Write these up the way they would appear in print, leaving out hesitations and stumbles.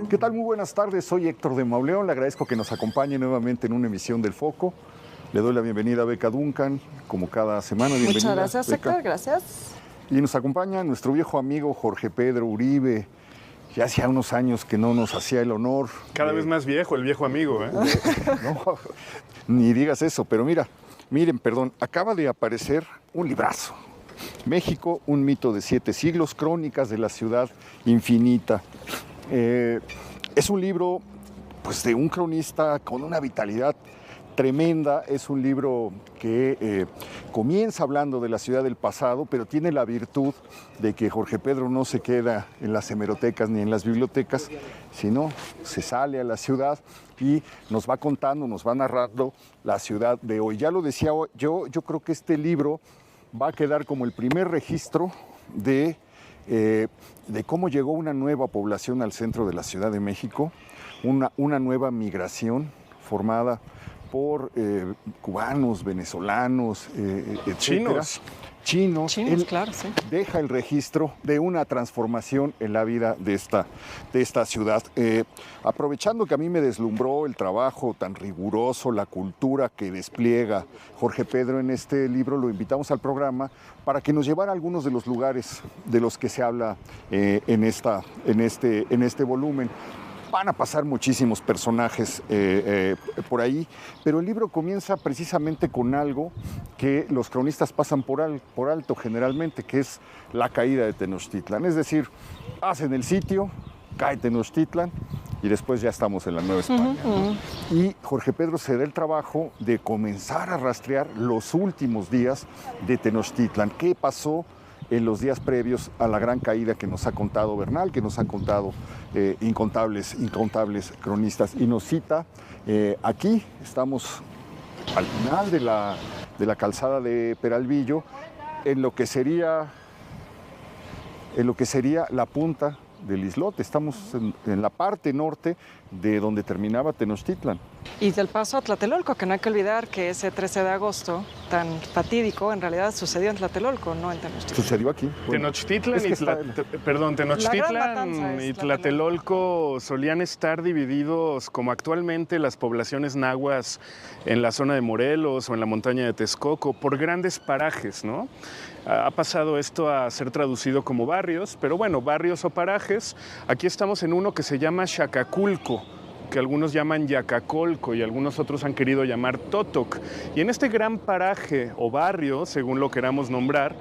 ¿Qué tal? Muy buenas tardes, soy Héctor de Mauleón, le agradezco que nos acompañe nuevamente en una emisión del Foco. Le doy la bienvenida a Beca Duncan, como cada semana. Bienvenida, muchas gracias, Beca. Héctor, gracias. Y nos acompaña nuestro viejo amigo Jorge Pedro Uribe. Ya hacía unos años que no nos hacía el honor. Cada vez más viejo, el viejo amigo, ¿eh? No, ni digas eso, pero miren, acaba de aparecer un librazo. México, un mito de 7 siglos, crónicas de la ciudad infinita. Es un libro, pues, de un cronista con una vitalidad tremenda. Es un libro que comienza hablando de la ciudad del pasado, pero tiene la virtud de que Jorge Pedro no se queda en las hemerotecas ni en las bibliotecas, sino se sale a la ciudad y nos va contando, nos va narrando la ciudad de hoy. Ya lo decía yo creo que este libro va a quedar como el primer registro de cómo llegó una nueva población al centro de la Ciudad de México, una nueva migración formada por cubanos, venezolanos, etcétera. Chinos, claro, sí. Deja el registro de una transformación en la vida de esta ciudad. Aprovechando que a mí me deslumbró el trabajo tan riguroso, la cultura que despliega Jorge Pedro en este libro, lo invitamos al programa para que nos llevara a algunos de los lugares de los que se habla en este volumen. Van a pasar muchísimos personajes por ahí, pero el libro comienza precisamente con algo que los cronistas pasan por alto generalmente, que es la caída de Tenochtitlan. Es decir, hacen el sitio, cae Tenochtitlan y después ya estamos en la Nueva España, ¿no? Y Jorge Pedro se da el trabajo de comenzar a rastrear los últimos días de Tenochtitlan. ¿Qué pasó en los días previos a la gran caída que nos ha contado Bernal, que nos han contado incontables cronistas? Y nos cita, aquí estamos al final de la calzada de Peralvillo, en lo que sería la punta del islote. Estamos en la parte norte de donde terminaba Tenochtitlan. Y del paso a Tlatelolco, que no hay que olvidar que ese 13 de agosto tan fatídico en realidad sucedió en Tlatelolco, no en Tenochtitlan. Sucedió aquí. Bueno, Tenochtitlan y Tlatelolco solían estar divididos como actualmente las poblaciones nahuas en la zona de Morelos o en la montaña de Texcoco por grandes parajes, ¿no? Ha pasado esto a ser traducido como barrios, pero bueno, barrios o parajes. Aquí estamos en uno que se llama Xacaculco, que algunos llaman Yacacolco y algunos otros han querido llamar Totoc. Y en este gran paraje o barrio, según lo queramos nombrar,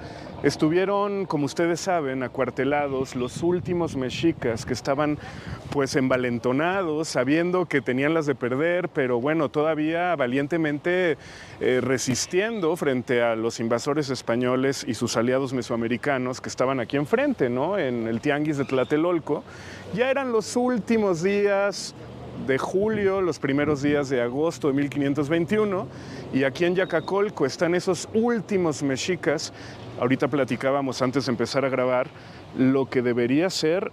estuvieron, como ustedes saben, acuartelados los últimos mexicas que estaban pues envalentonados, sabiendo que tenían las de perder, pero bueno, todavía valientemente resistiendo frente a los invasores españoles y sus aliados mesoamericanos que estaban aquí enfrente, ¿no? En el tianguis de Tlatelolco. Ya eran los últimos días de julio, los primeros días de agosto de 1521, y aquí en Yacacolco están esos últimos mexicas. Ahorita platicábamos antes de empezar a grabar, lo que debería ser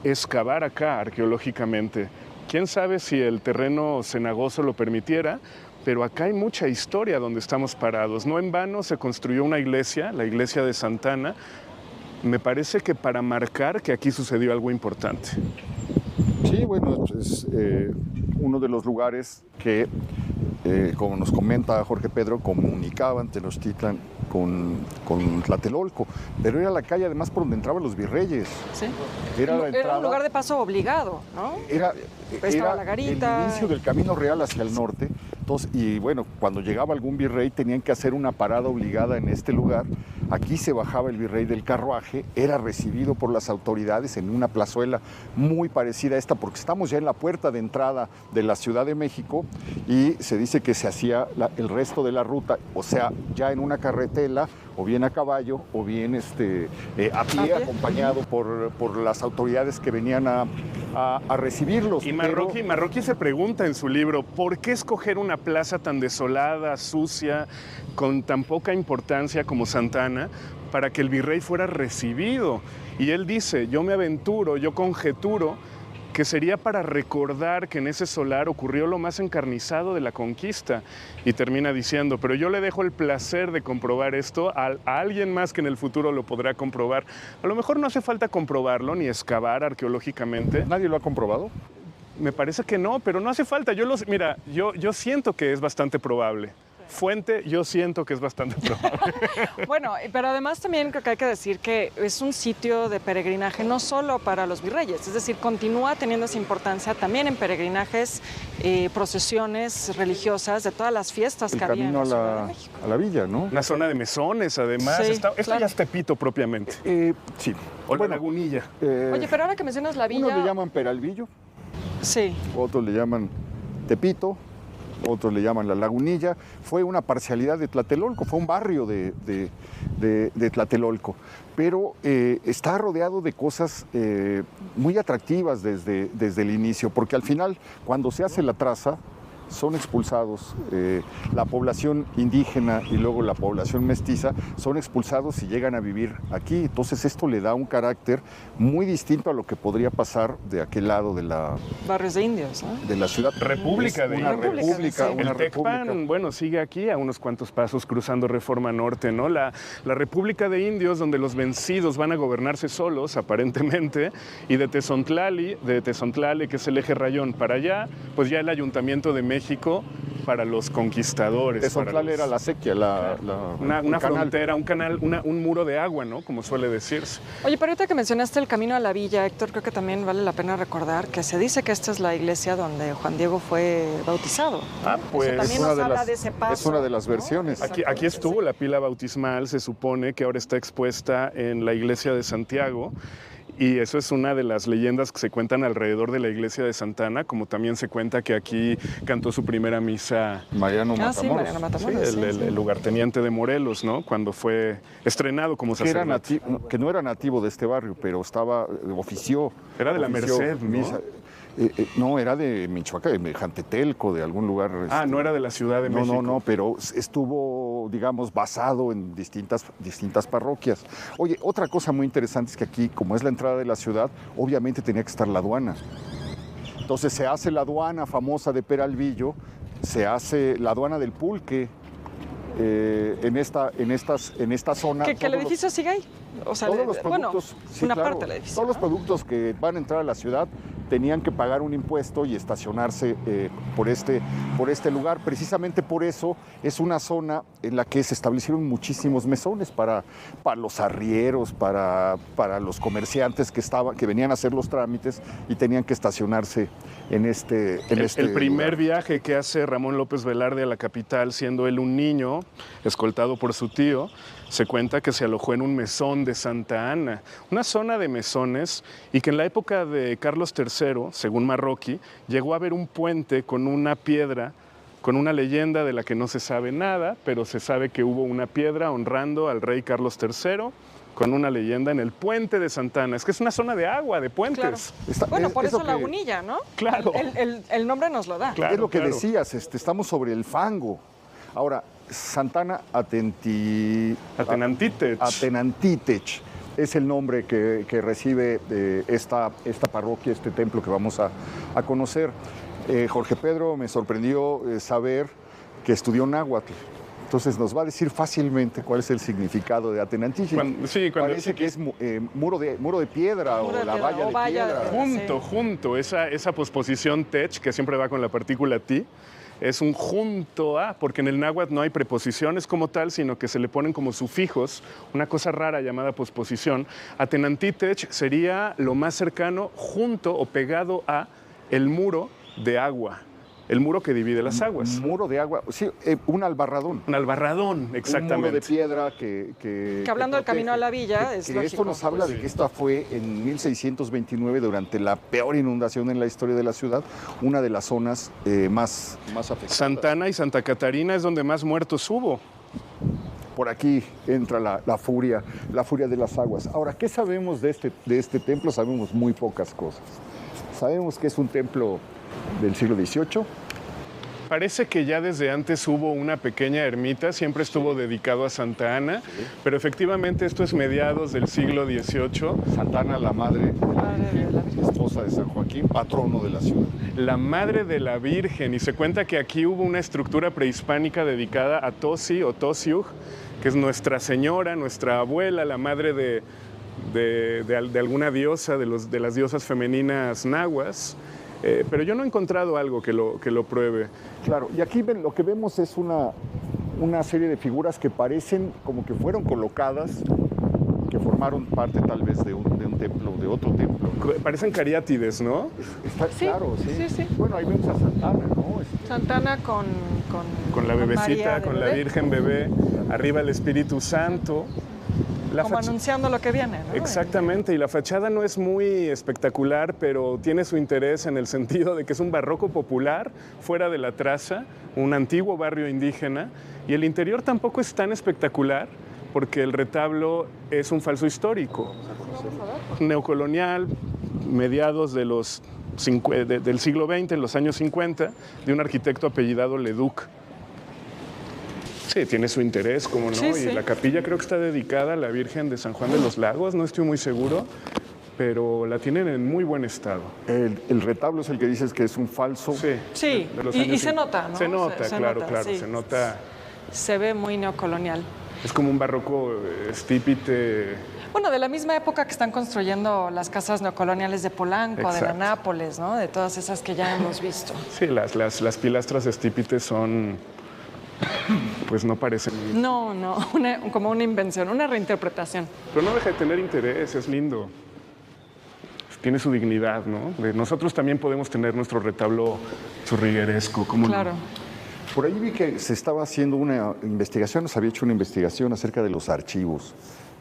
excavar acá arqueológicamente. Quién sabe si el terreno cenagoso lo permitiera, pero acá hay mucha historia donde estamos parados. No en vano se construyó una iglesia, la iglesia de Santana, me parece que para marcar que aquí sucedió algo importante. Sí, bueno, es uno de los lugares que, como nos comenta Jorge Pedro, comunicaban Tenochtitlan con Tlatelolco, pero era la calle además por donde entraban los virreyes. Sí. Era un lugar de paso obligado, ¿no? Era la garita, el inicio del camino real hacia el norte. Entonces, y bueno, cuando llegaba algún virrey tenían que hacer una parada obligada en este lugar. Aquí se bajaba el virrey del carruaje, era recibido por las autoridades en una plazuela muy parecida a esta, porque estamos ya en la puerta de entrada de la Ciudad de México y se dice que se hacía el resto de la ruta, o sea, ya en una carretela, o bien a caballo, o bien a pie, acompañado por las autoridades que venían a recibirlos. Y Marroquí se pregunta en su libro, ¿por qué escoger una plaza tan desolada, sucia, con tan poca importancia como Santana, para que el virrey fuera recibido? Y él dice, yo conjeturo que sería para recordar que en ese solar ocurrió lo más encarnizado de la conquista. Y termina diciendo, pero yo le dejo el placer de comprobar esto a alguien más que en el futuro lo podrá comprobar. A lo mejor no hace falta comprobarlo ni excavar arqueológicamente. ¿Nadie lo ha comprobado? me parece que no, pero no hace falta. Mira, yo siento que es bastante probable. Fuente, yo siento que es bastante probable. Bueno, pero además también creo que hay que decir que es un sitio de peregrinaje no solo para los virreyes, es decir, continúa teniendo esa importancia también en peregrinajes, procesiones religiosas de todas las fiestas que había en la Ciudad de México. A la villa, ¿no? Una zona de mesones, además. Sí, Esto claro. ya es Tepito propiamente. Sí. O la Lagunilla. Oye, pero ahora que mencionas la villa... Unos le llaman Peralvillo, Sí. otros le llaman Tepito, otros le llaman La Lagunilla. Fue una parcialidad de Tlatelolco, fue un barrio de Tlatelolco, pero está rodeado de cosas muy atractivas desde el inicio, porque al final, cuando se hace la traza, son expulsados, la población indígena y luego la población mestiza son expulsados y llegan a vivir aquí. Entonces esto le da un carácter muy distinto a lo que podría pasar de aquel lado de la Barrios de indios, ¿no? de la ciudad. República de una Indios. república, Sí. una El Tecpan, república. bueno, sigue aquí a unos cuantos pasos cruzando Reforma Norte, ¿no? La República de Indios, donde los vencidos van a gobernarse solos, aparentemente, y de Tezontlali, que es el eje rayón para allá, pues ya el Ayuntamiento de México para los conquistadores. Tezontlali era la sequía, una un canal. frontera, un canal, un muro de agua, ¿no? Como suele decirse. Oye, pero ahorita que mencionaste el camino a la villa, Héctor, creo que también vale la pena recordar que se dice que esta es la iglesia donde Juan Diego fue bautizado. Ah, pues, Eso también una nos de habla las- de ese paso. es una de las ¿no? versiones. Aquí estuvo la pila bautismal, se supone que ahora está expuesta en la iglesia de Santiago. Y eso es una de las leyendas que se cuentan alrededor de la iglesia de Santa Ana, como también se cuenta que aquí cantó su primera misa Mariano Matamoros. Sí, Mariano Matamoros. sí, el lugarteniente de Morelos, ¿no? Cuando fue estrenado como Que, sacerdote. que no era nativo de este barrio, pero ofició. Era de la ofició Merced, ¿no? misa. No, era de Michoacán, de Jantetelco, de algún lugar. No era de la Ciudad de México. No, pero estuvo, digamos, basado en distintas parroquias. Oye, otra cosa muy interesante es que aquí, como es la entrada de la ciudad, obviamente tenía que estar la aduana. Entonces se hace la aduana famosa de Peralvillo, se hace la aduana del Pulque, en esta zona. Que el Todos los- edificio sigue ahí. O sea, todos los bueno, productos, sí, una claro, parte del edificio. todos los ¿no? productos que van a entrar a la ciudad tenían que pagar un impuesto y estacionarse por este lugar. Precisamente por eso es una zona en la que se establecieron muchísimos mesones para los arrieros, para los comerciantes que venían a hacer los trámites y tenían que estacionarse en este El primer lugar. viaje que hace Ramón López Velarde a la capital, siendo él un niño, escoltado por su tío, se cuenta que se alojó en un mesón de Santa Ana, una zona de mesones, y que en la época de Carlos III, según Marroquí, llegó a haber un puente con una piedra, con una leyenda de la que no se sabe nada, pero se sabe que hubo una piedra honrando al rey Carlos III, con una leyenda en el puente de Santa Ana. Es que es una zona de agua, de puentes. Claro. Bueno, por eso lo Lagunilla, ¿no? Claro. El nombre nos lo da. Claro, es lo que claro. decías, estamos sobre el fango. Ahora, Santana Atenantitech es el nombre que recibe esta parroquia, este templo que vamos a conocer. Jorge Pedro me sorprendió saber que estudió náhuatl. Entonces nos va a decir fácilmente cuál es el significado de Atenantitech. Parece que es muro de piedra Muro o de la piedra, valla o de valla piedra. Junto, esa posposición tech, que siempre va con la partícula ti, es un junto a, porque en el náhuatl no hay preposiciones como tal, sino que se le ponen como sufijos, una cosa rara llamada posposición. Atenantitech sería lo más cercano, junto o pegado a el muro de agua, el muro que divide las aguas. Muro de agua, sí, un albarradón. Un albarradón, exactamente. Un muro de piedra que hablando del camino a la villa, que es esto lógico. nos habla de que esta fue en 1629, durante la peor inundación en la historia de la ciudad, una de las zonas más afectadas. Santa Ana y Santa Catarina es donde más muertos hubo. Por aquí entra la furia de las aguas. Ahora, ¿qué sabemos de este templo? Sabemos muy pocas cosas. Sabemos que es un templo del siglo XVIII. Parece que ya desde antes hubo una pequeña ermita, siempre estuvo dedicado a Santa Ana, pero efectivamente esto es mediados del siglo XVIII. Santa Ana, la madre de la Virgen, esposa de San Joaquín, patrono de la ciudad. La madre de la Virgen, y se cuenta que aquí hubo una estructura prehispánica dedicada a Tosi o Tosiuj, que es Nuestra Señora, nuestra abuela, la madre de alguna diosa, de las diosas femeninas nahuas. Pero yo no he encontrado algo que lo pruebe. Claro, y aquí lo que vemos es una serie de figuras que parecen como que fueron colocadas, que formaron parte tal vez de un templo, de otro templo. Parecen cariátides, ¿no? Está Sí, claro, sí. sí. Bueno, ahí vemos a Santana, ¿no? Santana Con la bebecita, María de con la bebé, Virgen bebé, arriba el Espíritu Santo. como anunciando lo que viene, ¿no? Exactamente, y la fachada no es muy espectacular, pero tiene su interés en el sentido de que es un barroco popular fuera de la traza, un antiguo barrio indígena, y el interior tampoco es tan espectacular porque el retablo es un falso histórico, neocolonial, mediados de del siglo XX, en los años 50, de un arquitecto apellidado Leduc. Sí, tiene su interés, como no, Sí, sí. y la capilla creo que está dedicada a la Virgen de San Juan de los Lagos, no estoy muy seguro, pero la tienen en muy buen estado. El retablo es el que dices que es un falso. Sí, de los y años se nota, ¿no? Se nota, claro, sí. se nota. Se ve muy neocolonial. Es como un barroco estípite. Bueno, de la misma época que están construyendo las casas neocoloniales de Polanco, de la Exacto. Nápoles, ¿no? De todas esas que ya hemos visto. Sí, las pilastras estípites son, pues no parecen. No, como una invención, una reinterpretación. Pero no deja de tener interés, es lindo. Tiene su dignidad, ¿no? Nosotros también podemos tener nuestro retablo churrigueresco, ¿cómo Claro. no? Por ahí vi que se estaba haciendo una investigación, se había hecho una investigación acerca de los archivos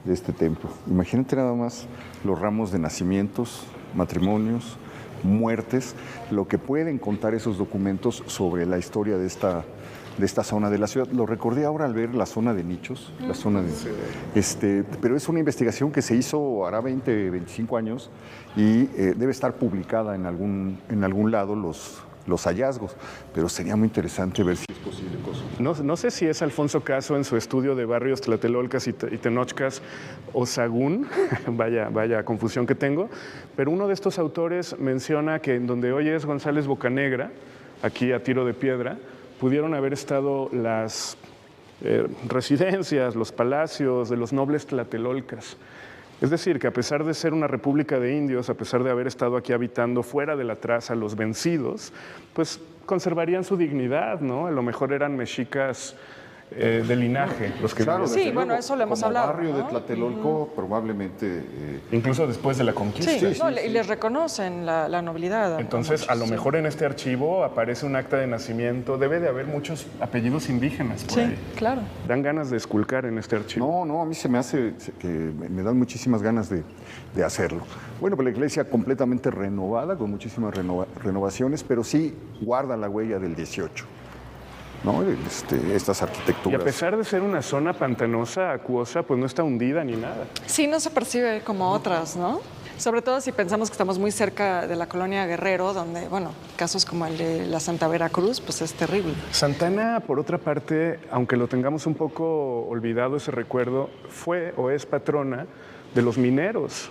de este templo. Imagínate nada más los ramos de nacimientos, matrimonios, muertes, lo que pueden contar esos documentos sobre la historia de esta zona de la ciudad. Lo recordé ahora al ver la zona de nichos, la zona de... pero es una investigación que se hizo hará 20, 25 años y debe estar publicada en algún lado los hallazgos, pero sería muy interesante ver si es posible. No sé si es Alfonso Caso en su estudio de barrios Tlatelolcas y Tenochcas o Sagún, vaya confusión que tengo, pero uno de estos autores menciona que en donde hoy es González Bocanegra, aquí a tiro de piedra, pudieron haber estado las residencias, los palacios de los nobles tlatelolcas. Es decir, que a pesar de ser una república de indios, a pesar de haber estado aquí habitando fuera de la traza los vencidos, pues conservarían su dignidad, ¿no? A lo mejor eran mexicas de linaje los que Claro, vivían. Sí, bueno, eso lo hemos hablado, Como barrio ¿no? de Tlatelolco, probablemente... Incluso después de la conquista. Sí, no, y les reconocen la nobilidad. Entonces, a lo mejor en este archivo aparece un acta de nacimiento. Debe de haber muchos apellidos indígenas por Sí, ahí. claro. Dan ganas de esculcar en este archivo. No, a mí se me hace que me dan muchísimas ganas de hacerlo. Bueno, pues la iglesia completamente renovada, con muchísimas renovaciones, pero sí guarda la huella del 18, ¿no? Estas Y arquitecturas. a pesar de ser una zona pantanosa, acuosa, pues no está hundida ni nada. Sí, no se percibe como otras, ¿no? Sobre todo si pensamos que estamos muy cerca de la colonia Guerrero, donde, bueno, casos como el de la Santa Veracruz, pues es terrible. Santana, por otra parte, aunque lo tengamos un poco olvidado ese recuerdo, fue o es patrona de los mineros.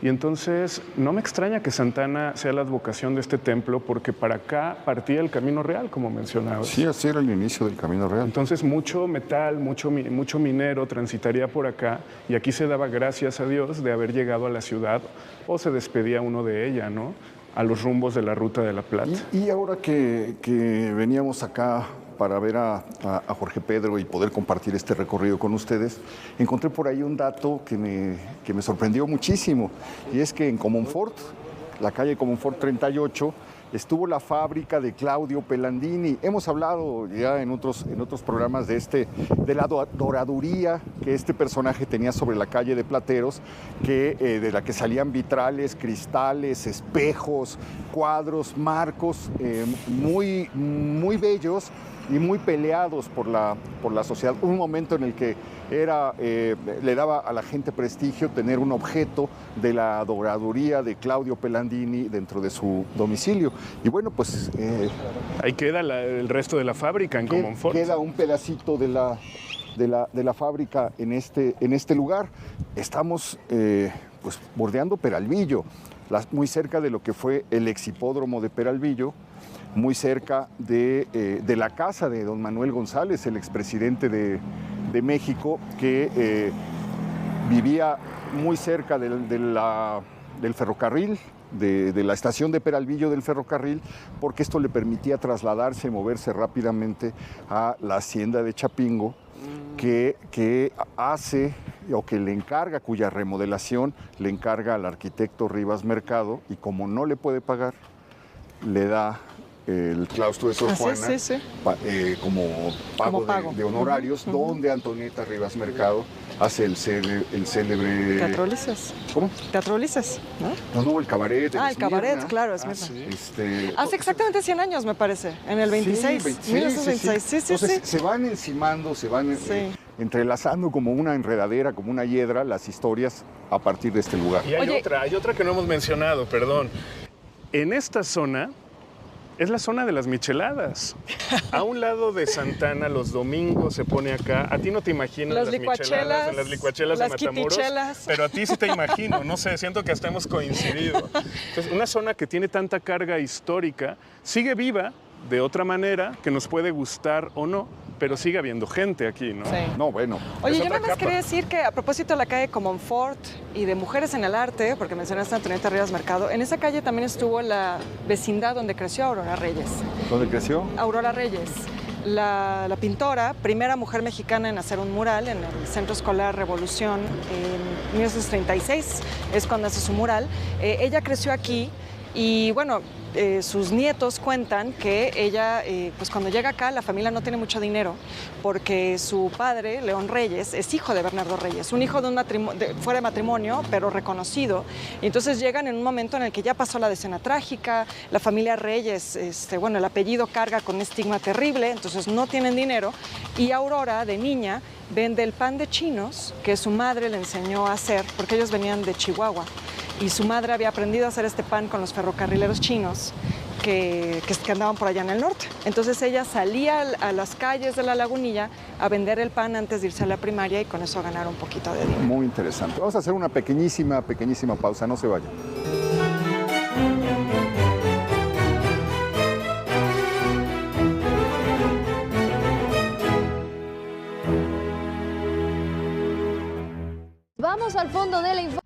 Y entonces no me extraña que Santana sea la advocación de este templo, porque para acá partía el Camino Real, como mencionabas. Sí, así era el inicio del Camino Real. Entonces mucho metal, mucho minero transitaría por acá, y aquí se daba gracias a Dios de haber llegado a la ciudad, o se despedía uno de ella, ¿no? A los rumbos de la Ruta de la Plata. Y ahora que veníamos acá para ver a Jorge Pedro y poder compartir este recorrido con ustedes, encontré por ahí un dato que me sorprendió muchísimo, y es que en Comonfort, la calle Comonfort 38, estuvo la fábrica de Claudio Pelandini. Hemos hablado ya en otros programas de la doraduría que este personaje tenía sobre la calle de Plateros, de la que salían vitrales, cristales, espejos, cuadros, marcos muy, muy bellos y muy peleados por la sociedad. Un momento en el que le daba a la gente prestigio tener un objeto de la doraduría de Claudio Pelandini dentro de su domicilio. Y bueno, pues... ahí queda el resto de la fábrica en Comonfort. Queda un pedacito de la fábrica en este lugar. Estamos pues bordeando Peralvillo, muy cerca de lo que fue el exhipódromo de Peralvillo, muy cerca de la casa de don Manuel González, el expresidente de México, que vivía muy cerca de del ferrocarril, de la estación de Peralvillo del ferrocarril, porque esto le permitía trasladarse, moverse rápidamente a la hacienda de Chapingo, que hace o que le encarga, cuya remodelación le encarga al arquitecto Rivas Mercado, y como no le puede pagar, le da el claustro de Sor Juana como pago. De honorarios, donde Antonieta Rivas Mercado hace el célebre... Teatro Ulises. ¿Cómo? Teatro Ulises, ¿no? No, el cabaret. El cabaret, claro, es mismo. Hace exactamente 100 años, me parece, en el 26. Sí, 1926. Sí. Entonces se van encimando, se van entrelazando como una enredadera, como una hiedra, las historias a partir de este lugar. Y hay otra que no hemos mencionado, perdón. En esta zona es la zona de las micheladas. A un lado de Santana, los domingos se pone acá. A ti no te imaginas las micheladas en las licuachelas de Matamoros, quitichelas. pero a ti sí te imagino. No sé, siento que hasta hemos coincidido. Entonces, una zona que tiene tanta carga histórica sigue viva de otra manera, que nos puede gustar o no, pero sigue habiendo gente aquí, ¿no? Sí. No, bueno. Oye, yo nada más quería decir que a propósito de la calle Comonfort y de Mujeres en el Arte, porque mencionaste a Antonieta Rivas Mercado, en esa calle también estuvo la vecindad donde creció Aurora Reyes. ¿Dónde creció? Aurora Reyes, la pintora, primera mujer mexicana en hacer un mural en el Centro Escolar Revolución en 1936, es cuando hace su mural. Ella creció aquí y bueno, sus nietos cuentan que ella, pues cuando llega acá, la familia no tiene mucho dinero porque su padre, León Reyes, es hijo de Bernardo Reyes, un hijo fuera de matrimonio, pero reconocido. Y entonces llegan en un momento en el que ya pasó la decena trágica, la familia Reyes, bueno, el apellido carga con un estigma terrible, entonces no tienen dinero. Y Aurora, de niña, vende el pan de chinos que su madre le enseñó a hacer, porque ellos venían de Chihuahua. Y su madre había aprendido a hacer este pan con los ferrocarrileros chinos que andaban por allá en el norte. Entonces ella salía a las calles de La Lagunilla a vender el pan antes de irse a la primaria y con eso ganar un poquito de dinero. Muy interesante. Vamos a hacer una pequeñísima pausa, no se vayan. Vamos al fondo de la información.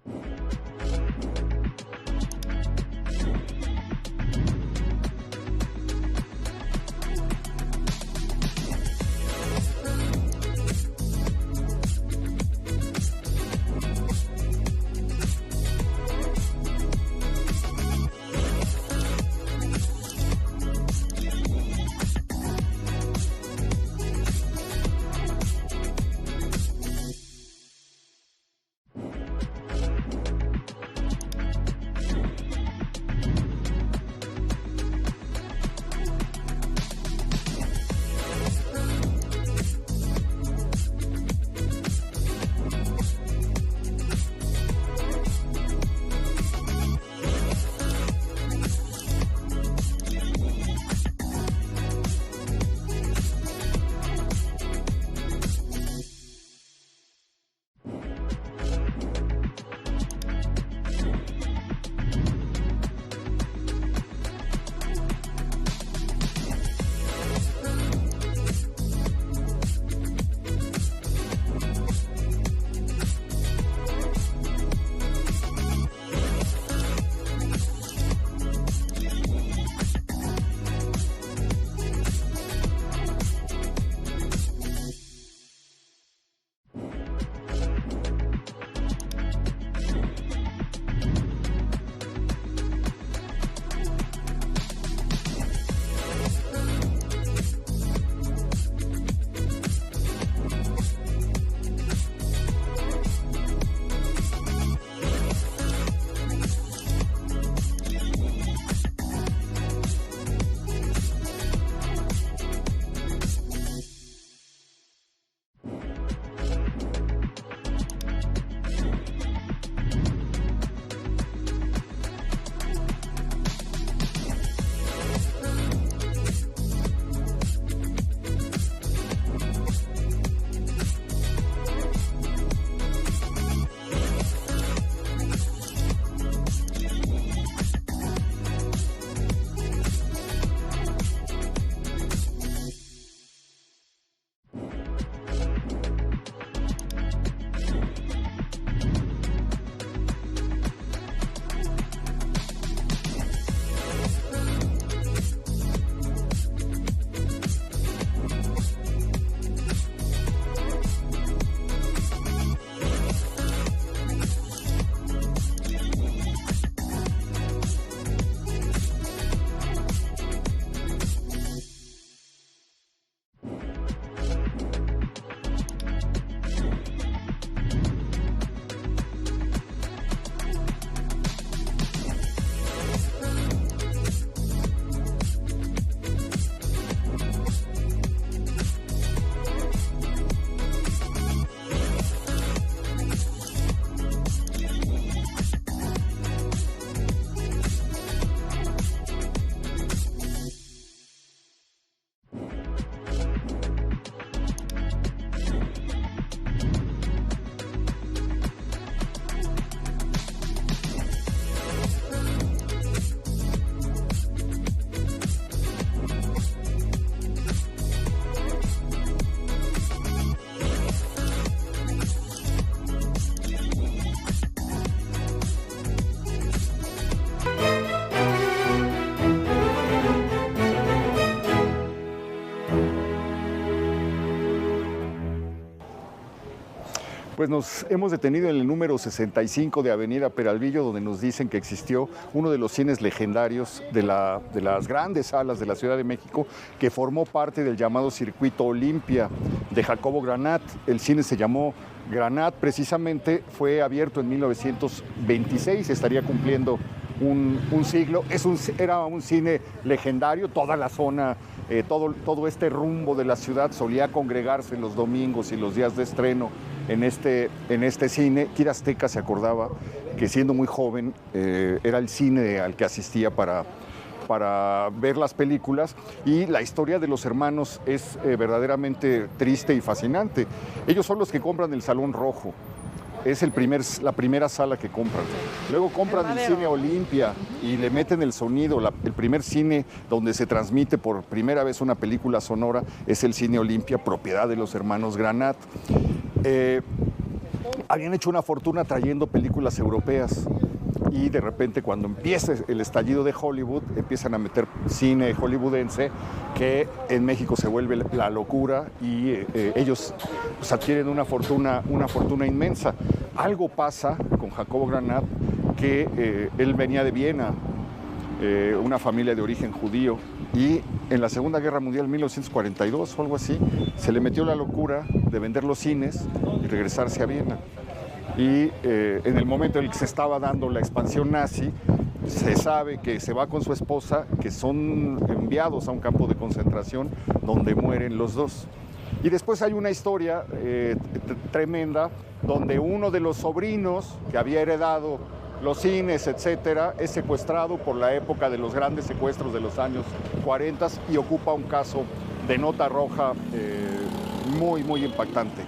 Pues nos hemos detenido en el número 65 de Avenida Peralvillo, donde nos dicen que existió uno de los cines legendarios de las grandes salas de la Ciudad de México, que formó parte del llamado Circuito Olimpia de Jacobo Granat. El cine se llamó Granat, precisamente fue abierto en 1926, estaría cumpliendo un siglo. Era un cine legendario, toda la zona, todo este rumbo de la ciudad solía congregarse los domingos y los días de estreno en este cine. Kira Azteca se acordaba que siendo muy joven era el cine al que asistía para ver las películas, y la historia de los hermanos es verdaderamente triste y fascinante. Ellos son los que compran el Salón Rojo. Es la primera sala que compran. Luego compran el Cine Olimpia y le meten el sonido. El primer cine donde se transmite por primera vez una película sonora es el Cine Olimpia, propiedad de los hermanos Granat. Habían hecho una fortuna trayendo películas europeas, y de repente, cuando empieza el estallido de Hollywood, empiezan a meter cine hollywoodense, que en México se vuelve la locura, y ellos pues, adquieren una fortuna inmensa. Algo pasa con Jacobo Granat, que él venía de Viena, una familia de origen judío, y en la Segunda Guerra Mundial, 1942 o algo así, se le metió la locura de vender los cines y regresarse a Viena. Y en el momento en el que se estaba dando la expansión nazi, se sabe que se va con su esposa, que son enviados a un campo de concentración donde mueren los dos. Y después hay una historia tremenda, donde uno de los sobrinos que había heredado los cines, etcétera, es secuestrado por la época de los grandes secuestros de los años 40 y ocupa un caso de nota roja muy, muy impactante.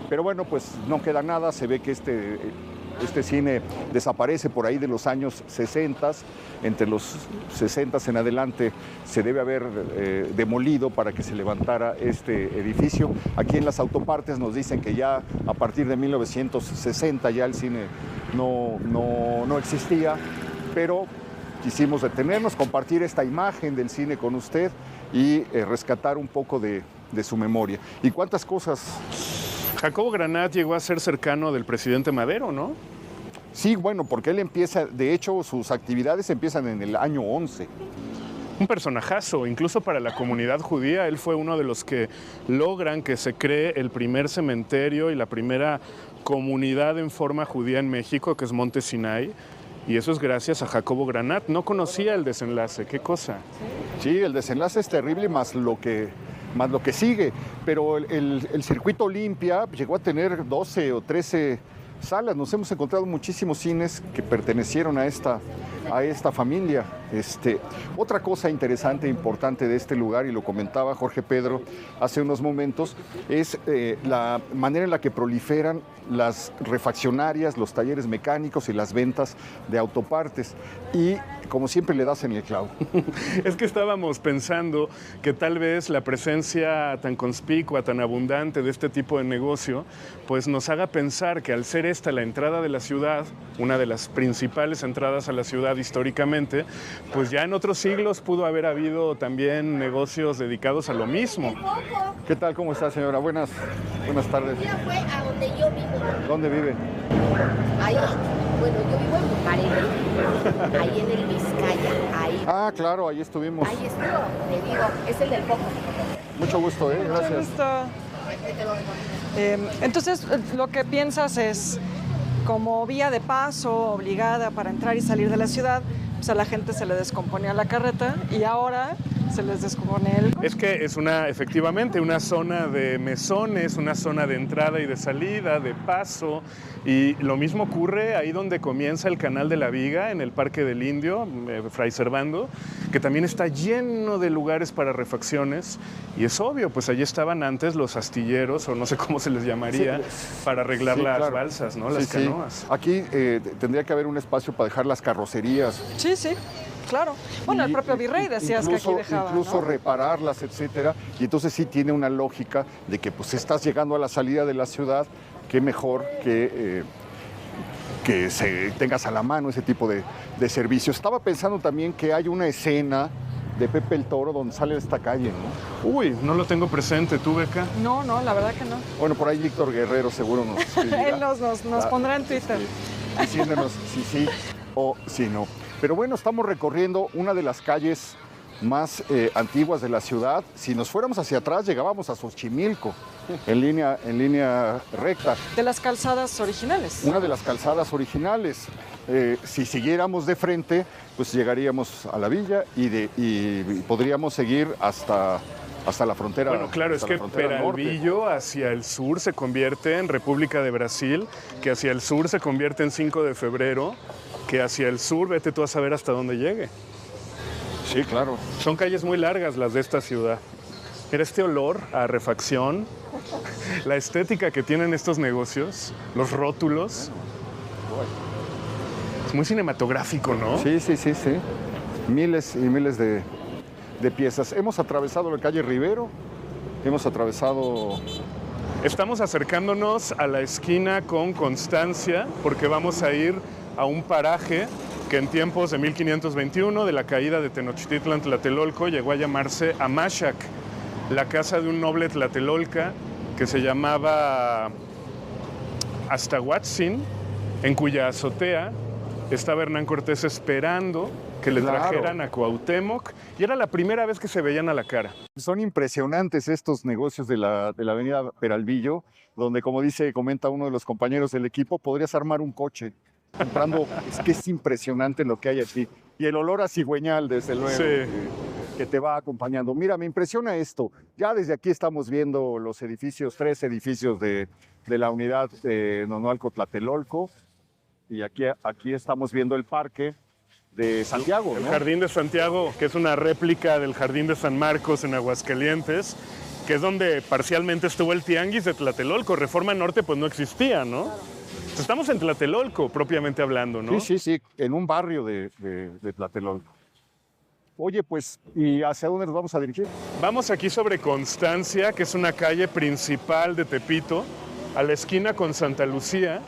Pero bueno, pues no queda nada, se ve que este cine desaparece por ahí de los años 60, entre los 60 en adelante se debe haber demolido para que se levantara este edificio. Aquí en las autopartes nos dicen que ya a partir de 1960 ya el cine no existía, pero quisimos detenernos, compartir esta imagen del cine con usted y rescatar un poco de su memoria. ¿Y cuántas cosas? Jacobo Granat llegó a ser cercano del presidente Madero, ¿no? Sí, bueno, porque él empieza, de hecho, sus actividades empiezan en el año 11. Un personajazo, incluso para la comunidad judía. Él fue uno de los que logran que se cree el primer cementerio y la primera comunidad en forma judía en México, que es Monte Sinai. Y eso es gracias a Jacobo Granat. No conocía el desenlace, qué cosa. Sí, el desenlace es terrible, más lo que sigue. Pero el Circuito Olimpia llegó a tener 12 o 13 salas. Nos hemos encontrado muchísimos cines que pertenecieron a esta familia. Otra cosa interesante e importante de este lugar, y lo comentaba Jorge Pedro hace unos momentos, es la manera en la que proliferan las refaccionarias, los talleres mecánicos y las ventas de autopartes. Y como siempre le das en el clavo. Es que estábamos pensando que tal vez la presencia tan conspicua, tan abundante de este tipo de negocio, pues nos haga pensar que al ser esta la entrada de la ciudad, una de las principales entradas a la ciudad históricamente, pues ya en otros siglos pudo haber habido también negocios dedicados a lo mismo. ¿Qué tal? ¿Cómo está, señora? Buenas tardes. Ya fue a donde yo vivo. ¿Dónde vive? Ahí, bueno, yo vivo en Bucareli, ahí en el Vizcaya, ahí. Ah, claro, ahí estuvimos. Ahí estuvo, te digo, es el del foco. Mucho gusto, gracias. Mucho gusto. Entonces, lo que piensas es, como vía de paso obligada para entrar y salir de la ciudad, pues a la gente se le descomponía la carreta y ahora se les descompone el coche. Es que es efectivamente una zona de mesones, una zona de entrada y de salida, de paso, y lo mismo ocurre ahí donde comienza el Canal de la Viga, en el Parque del Indio, Fray Servando, que también está lleno de lugares para refacciones, y es obvio, pues allí estaban antes los astilleros, o no sé cómo se les llamaría, para arreglar las balsas, ¿no? Las canoas. Sí. Aquí tendría que haber un espacio para dejar las carrocerías. Sí, sí. Claro. Bueno, el propio virrey decías que aquí dejaba, incluso ¿no? repararlas, etcétera. Y entonces sí tiene una lógica de que pues estás llegando a la salida de la ciudad, qué mejor que tengas a la mano ese tipo de servicios. Estaba pensando también que hay una escena de Pepe el Toro, donde sale esta calle, ¿no? Uy, no lo tengo presente. ¿Tú, Beca? No, la verdad que no. Bueno, por ahí Víctor Guerrero seguro nos escribirá. Él nos pondrá en Twitter. Diciéndonos si sí o si no. Pero bueno, estamos recorriendo una de las calles más antiguas de la ciudad. Si nos fuéramos hacia atrás, llegábamos a Xochimilco, en línea recta. De las calzadas originales. Una de las calzadas originales. Si siguiéramos de frente, pues llegaríamos a la villa y podríamos seguir hasta la frontera. Bueno, claro, es que Peralvillo hacia el sur se convierte en República de Brasil, que hacia el sur se convierte en 5 de febrero, que hacia el sur, vete tú a saber hasta dónde llegue. Sí, claro. Son calles muy largas las de esta ciudad. Mira este olor a refacción, la estética que tienen estos negocios, los rótulos. Es muy cinematográfico, ¿no? Sí. Miles y miles de piezas. Hemos atravesado la calle Rivero, hemos atravesado... Estamos acercándonos a la esquina con Constancia porque vamos a ir a un paraje que en tiempos de 1521, de la caída de Tenochtitlan Tlatelolco, llegó a llamarse Amaxac, la casa de un noble tlatelolca que se llamaba Aztahuatzin, en cuya azotea estaba Hernán Cortés esperando que le trajeran a Cuauhtémoc, y era la primera vez que se veían a la cara. Son impresionantes estos negocios de la avenida Peralvillo, donde, como comenta uno de los compañeros del equipo, podrías armar un coche comprando. Es que es impresionante lo que hay aquí. Y el olor a cigüeñal, desde luego, sí, que te va acompañando. Mira, me impresiona esto. Ya desde aquí estamos viendo los edificios, 3 edificios de la unidad de Nonualco Tlatelolco, y aquí estamos viendo el parque de Santiago, ¿no? El Jardín de Santiago, que es una réplica del Jardín de San Marcos en Aguascalientes, que es donde parcialmente estuvo el Tianguis de Tlatelolco. Reforma Norte pues no existía, ¿no? Estamos en Tlatelolco, propiamente hablando, ¿no? Sí, en un barrio de Tlatelolco. Oye, pues, ¿y hacia dónde nos vamos a dirigir? Vamos aquí sobre Constancia, que es una calle principal de Tepito, a la esquina con Santa Lucía.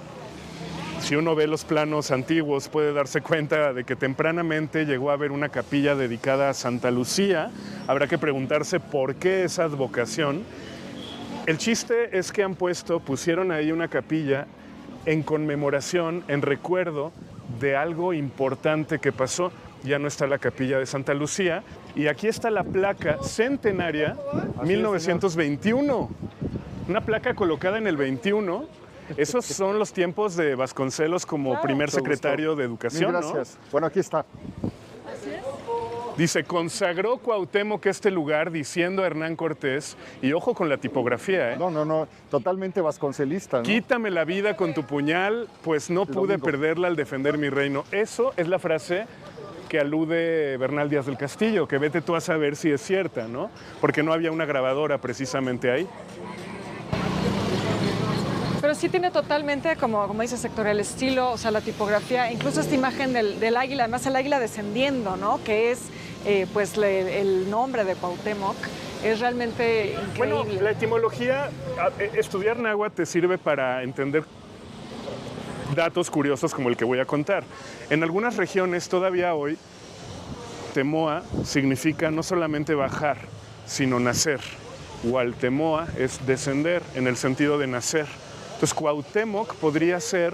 Si uno ve los planos antiguos, puede darse cuenta de que tempranamente llegó a haber una capilla dedicada a Santa Lucía. Habrá que preguntarse por qué esa advocación. El chiste es que pusieron ahí una capilla en conmemoración, en recuerdo de algo importante que pasó. Ya no está la capilla de Santa Lucía, y aquí está la placa centenaria 1921. Una placa colocada en el 21. Esos son los tiempos de Vasconcelos como primer secretario de Educación, ¿no? Gracias. Bueno, aquí está. Dice, consagró Cuauhtémoc este lugar diciendo a Hernán Cortés, y ojo con la tipografía, ¿eh? No, totalmente vasconcelista, ¿no? Quítame la vida con tu puñal, pues no pude perderla al defender mi reino. Eso es la frase que alude Bernal Díaz del Castillo, que vete tú a saber si es cierta, ¿no? Porque no había una grabadora precisamente ahí. Pero sí tiene totalmente, como dice Sector, el estilo, o sea, la tipografía, incluso esta imagen del águila, además el águila descendiendo, ¿no? Que es, pues, el nombre de Cuauhtémoc. Es realmente increíble. Bueno, la etimología, estudiar náhuatl te sirve para entender datos curiosos como el que voy a contar. En algunas regiones, todavía hoy, Temoa significa no solamente bajar, sino nacer. Hualtemoa es descender, en el sentido de nacer. Entonces, Cuauhtémoc podría ser,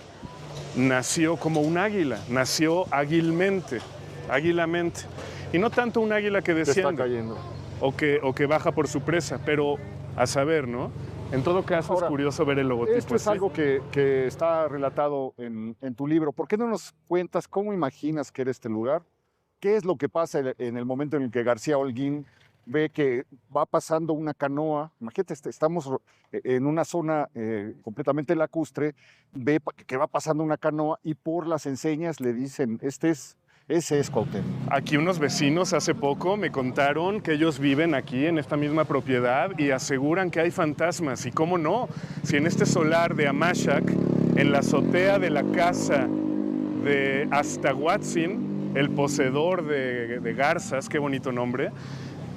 nació como un águila, nació ágilmente, y no tanto un águila que desciende o que baja por su presa, pero a saber, ¿no? En todo caso, ahora, es curioso ver el logotipo. Esto es algo que está relatado en tu libro. ¿Por qué no nos cuentas cómo imaginas que era este lugar? ¿Qué es lo que pasa en el momento en el que García Holguín ve que va pasando una canoa? Imagínate, estamos en una zona completamente lacustre, ve que va pasando una canoa y por las enseñas le dicen, ese es Cuauhtémoc. Aquí unos vecinos hace poco me contaron que ellos viven aquí en esta misma propiedad y aseguran que hay fantasmas. Y cómo no, si en este solar de Amaxac, en la azotea de la casa de Aztahuatzin, el poseedor de garzas, qué bonito nombre,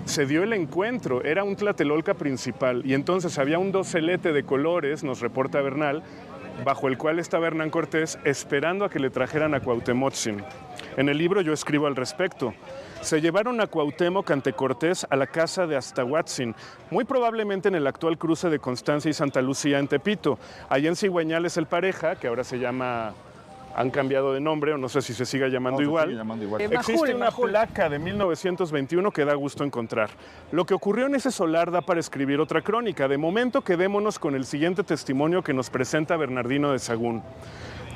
se dio el encuentro. Era un tlatelolca principal y entonces había un docelete de colores, nos reporta Bernal, bajo el cual estaba Hernán Cortés esperando a que le trajeran a Cuauhtémoc. En el libro yo escribo al respecto. Se llevaron a Cuauhtémoc ante Cortés a la casa de Aztahuatzin, muy probablemente en el actual cruce de Constancia y Santa Lucía en Tepito. Allá en Cigüeñales el Pareja, que ahora se llama, han cambiado de nombre, o no sé si se siga llamando igual. Existe una placa de 1921 que da gusto encontrar. Lo que ocurrió en ese solar da para escribir otra crónica. De momento quedémonos con el siguiente testimonio que nos presenta Bernardino de Sahagún.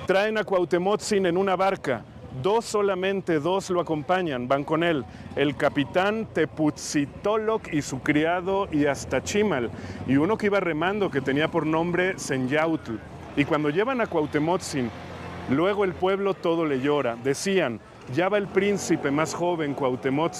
Traen a Cuauhtémoc en una barca. Solamente dos lo acompañan, van con él, el capitán Teputzitoloc y su criado y hasta Chimal, y uno que iba remando que tenía por nombre Senyautl. Y cuando llevan a Cuauhtémoc, luego el pueblo todo le llora, decían, ya va el príncipe más joven Cuauhtémoc,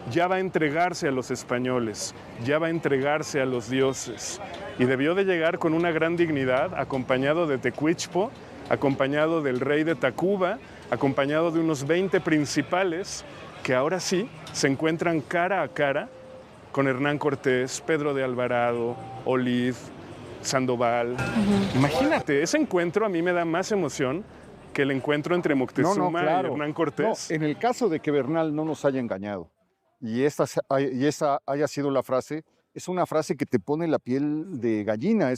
ya va a entregarse a los españoles, ya va a entregarse a los dioses. Y debió de llegar con una gran dignidad, acompañado de Tecuichpo, acompañado del rey de Tacuba, acompañado de unos 20 principales que ahora sí se encuentran cara a cara con Hernán Cortés, Pedro de Alvarado, Olid, Sandoval. Imagínate, ese encuentro a mí me da más emoción que el encuentro entre Moctezuma y Hernán Cortés. En el caso de que Bernal no nos haya engañado y esa haya sido la frase, es una frase que te pone la piel de gallina,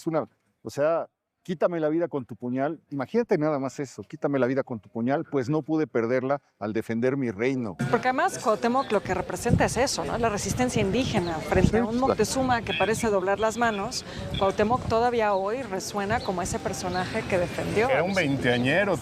o sea, quítame la vida con tu puñal, imagínate nada más eso, quítame la vida con tu puñal, pues no pude perderla al defender mi reino. Porque además Cuauhtémoc lo que representa es eso, ¿no? La resistencia indígena frente a un Moctezuma que parece doblar las manos. Cuauhtémoc todavía hoy resuena como ese personaje que defendió. Era un veinteañero,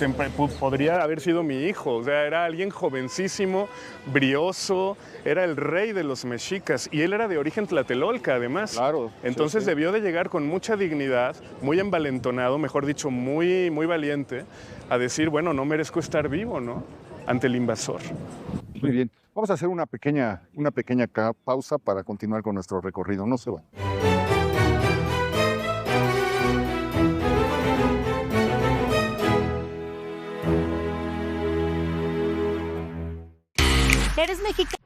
podría haber sido mi hijo, o sea, era alguien jovencísimo, brioso, era el rey de los mexicas y él era de origen tlatelolca además. Claro. Entonces debió de llegar con mucha dignidad, muy envalentonado, mejor dicho, muy valiente, a decir, bueno, no merezco estar vivo, ¿no? Ante el invasor. Muy bien. Vamos a hacer una pequeña pausa para continuar con nuestro recorrido. No se van. ¿Eres mexicano?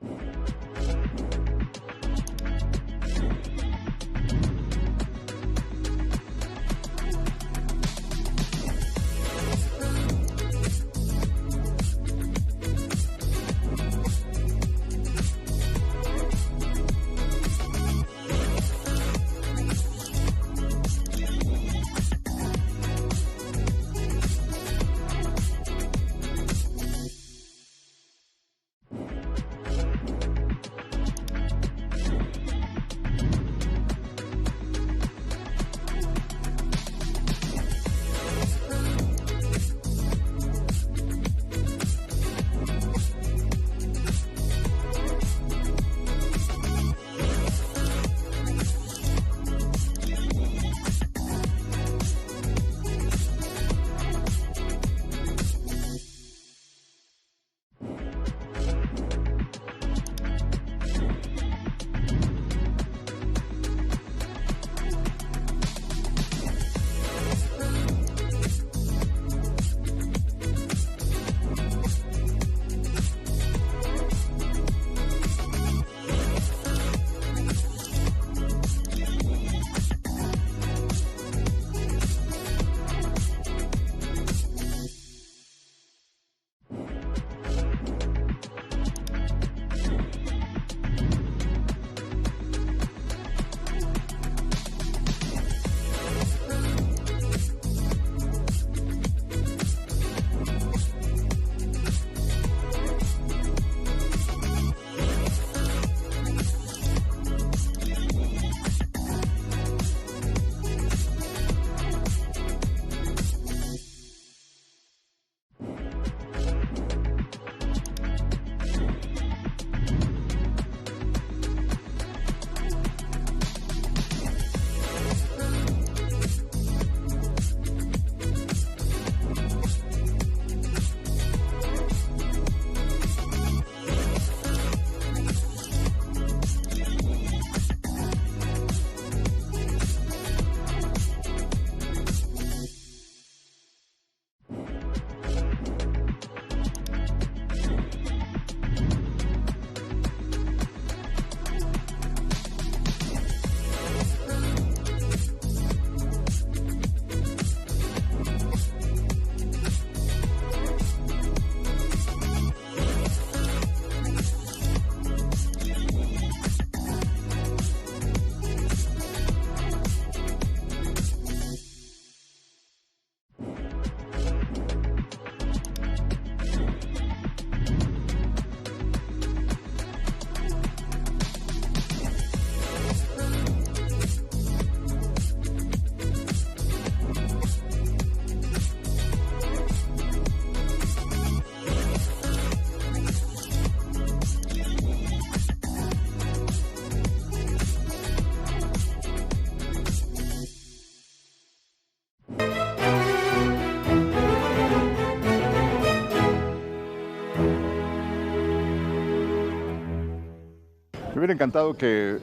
Me hubiera encantado que